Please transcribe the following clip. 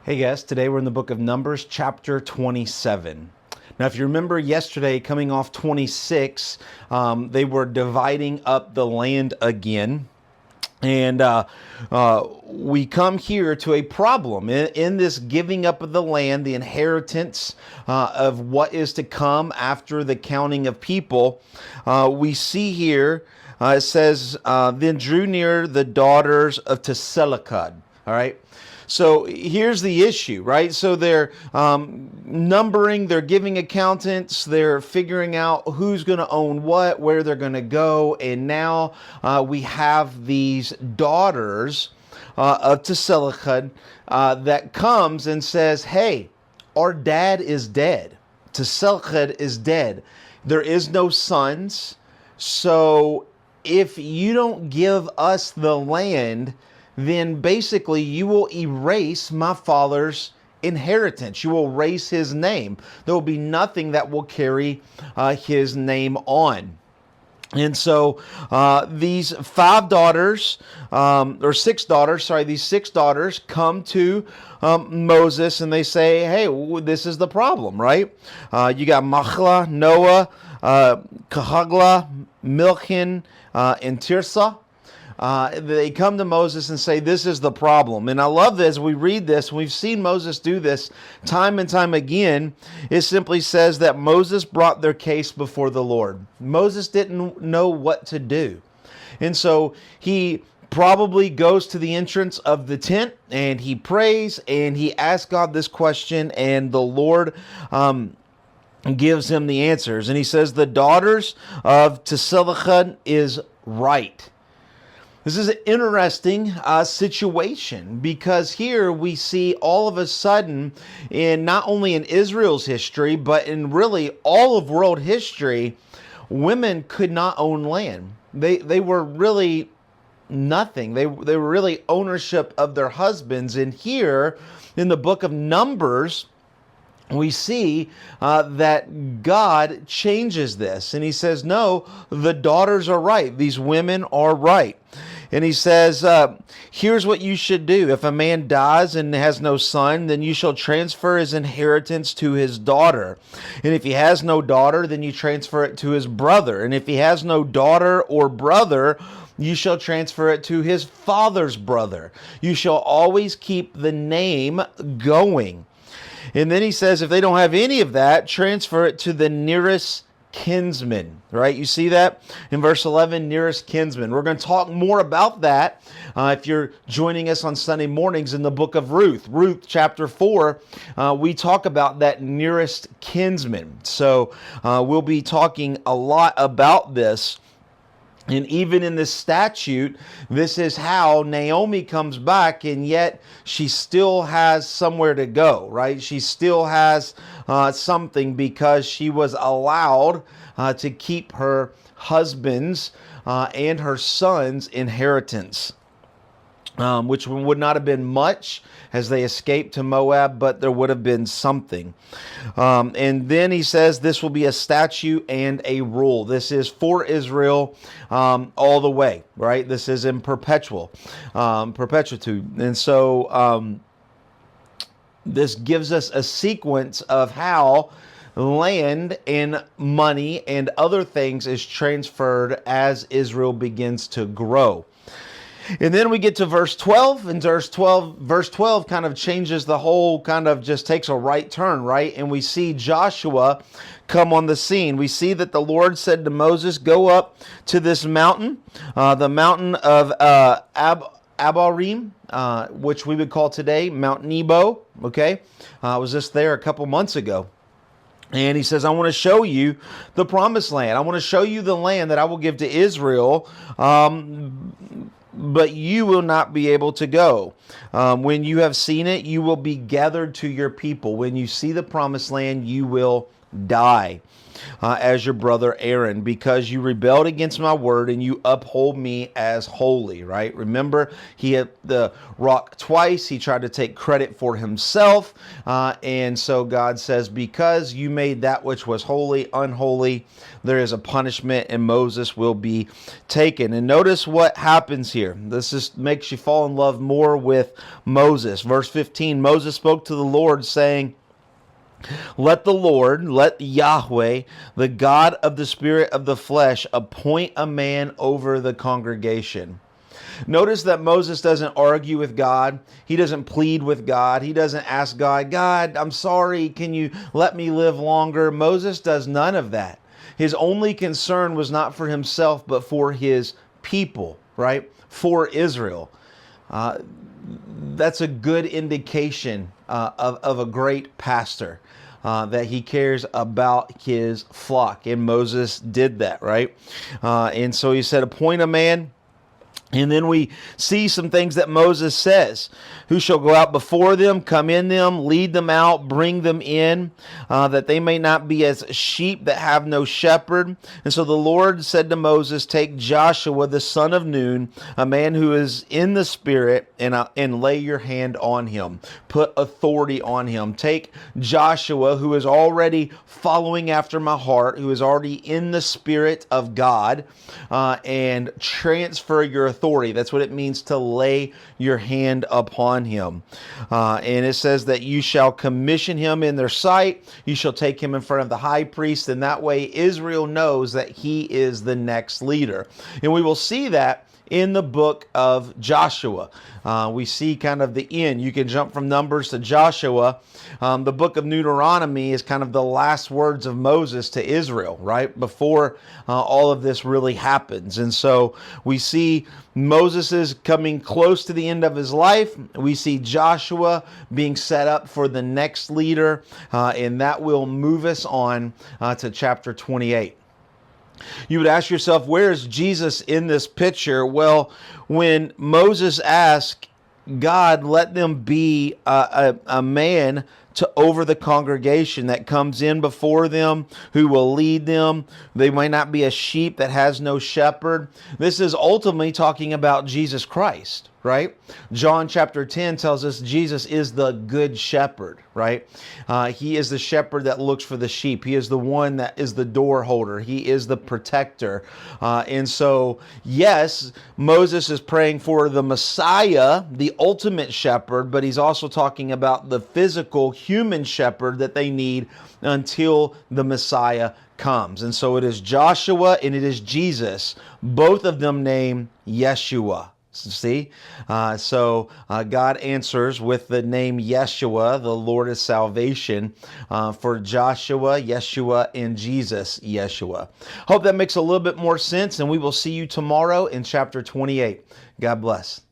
Hey guys, today we're in the book of Numbers, chapter 27. Now, if you remember yesterday, coming off 26, they were dividing up the land again. And we come here to a problem in this giving up of the land, the inheritance of what is to come after the counting of people. We see here, it says, then drew near the daughters of Tselakad. All right. So here's the issue, right? So they're numbering, they're giving accountants, they're figuring out who's going to own what, where they're going to go. And now we have these daughters of Tselakad that comes and says, hey, our dad is dead. Tselakad is dead. There is no sons. So if you don't give us the land, then basically you will erase my father's inheritance. You will erase his name. There will be nothing that will carry his name on. And so these five daughters, or six daughters, sorry, these six daughters come to Moses and they say, hey, this is the problem, right? You got Machlah, Noah, Kahagla, Milchan, and Tirzah. They come to Moses and say, this is the problem. And I love this. We read this. We've seen Moses do this time and time again. It simply says that Moses brought their case before the Lord. Moses didn't know what to do. And so he probably goes to the entrance of the tent and he prays and he asks God this question, and the Lord gives him the answers. And he says, the daughters of Tselakad is right. This is an interesting situation, because here we see all of a sudden, in not only in Israel's history, but in really all of world history, women could not own land. They were really nothing. They were really ownership of their husbands. And here in the book of Numbers, we see that God changes this. And he says, no, the daughters are right. These women are right. And he says, here's what you should do. If a man dies and has no son, then you shall transfer his inheritance to his daughter. And if he has no daughter, then you transfer it to his brother. And if he has no daughter or brother, you shall transfer it to his father's brother. You shall always keep the name going. And then he says, if they don't have any of that, transfer it to the nearest kinsman, right? You see that in verse 11, nearest kinsman. We're going to talk more about that if you're joining us on Sunday mornings in the book of Ruth. Ruth chapter 4, we talk about that nearest kinsman. So we'll be talking a lot about this. And even in this statute, this is how Naomi comes back, and yet she still has somewhere to go, right? She still has something, because she was allowed to keep her husband's and her son's inheritance, which would not have been much as they escaped to Moab, but there would have been something. And then he says this will be a statute and a rule. This is for Israel all the way, right? This is in perpetuitude. And so this gives us a sequence of how land and money and other things is transferred as Israel begins to grow. And then we get to verse 12, and verse 12 kind of changes the whole, kind of just takes a right turn, right? And we see Joshua come on the scene. We see that the Lord said to Moses, go up to this mountain, the mountain of Abarim, which we would call today Mount Nebo, okay? I was just there a couple months ago. And he says, I want to show you the promised land. I want to show you the land that I will give to Israel, but you will not be able to go. When you have seen it, you will be gathered to your people. When you see the promised land, you will die. as your brother Aaron, because you rebelled against my word and you uphold me as holy, right? Remember, he hit the rock twice. He tried to take credit for himself. And so God says, because you made that which was holy unholy, there is a punishment and Moses will be taken. And notice what happens here. This just makes you fall in love more with Moses. Verse 15, Moses spoke to the Lord saying, let Yahweh, the God of the spirit of the flesh, appoint a man over the congregation. Notice that Moses doesn't argue with God. He doesn't plead with God. He doesn't ask God, God, I'm sorry, can you let me live longer? Moses does none of that. His only concern was not for himself, but for his people, right? For Israel. That's a good indication of a great pastor, that he cares about his flock. And Moses did that, right? And so he said, appoint a man. And then we see some things that Moses says. Who shall go out before them, come in them, lead them out, bring them in, that they may not be as sheep that have no shepherd. And so the Lord said to Moses, take Joshua the son of Nun, a man who is in the spirit, and lay your hand on him. Put authority on him. Take Joshua, who is already following after my heart, who is already in the spirit of God, and transfer your authority. That's what it means to lay your hand upon him. And it says that you shall commission him in their sight. You shall take him in front of the high priest. And that way Israel knows that he is the next leader. And we will see that in the book of Joshua. We see kind of the end. You can jump from Numbers to Joshua. The book of Deuteronomy is kind of the last words of Moses to Israel, right? Before all of this really happens. And so we see Moses is coming close to the end of his life. We see Joshua being set up for the next leader. And that will move us on to chapter 28. You would ask yourself, where is Jesus in this picture? Well, when Moses asked God, let them be a man to over the congregation that comes in before them, who will lead them. They might not be a sheep that has no shepherd. This is ultimately talking about Jesus Christ, right? John chapter 10 tells us Jesus is the good shepherd, right? He is the shepherd that looks for the sheep. He is the one that is the door holder. He is the protector. And so, yes, Moses is praying for the Messiah, the ultimate shepherd, but he's also talking about the physical human shepherd that they need until the Messiah comes. And so it is Joshua and it is Jesus, both of them named Yeshua. See? So God answers with the name Yeshua, the Lord is salvation, for Joshua, Yeshua, and Jesus, Yeshua. Hope that makes a little bit more sense, and we will see you tomorrow in chapter 28. God bless.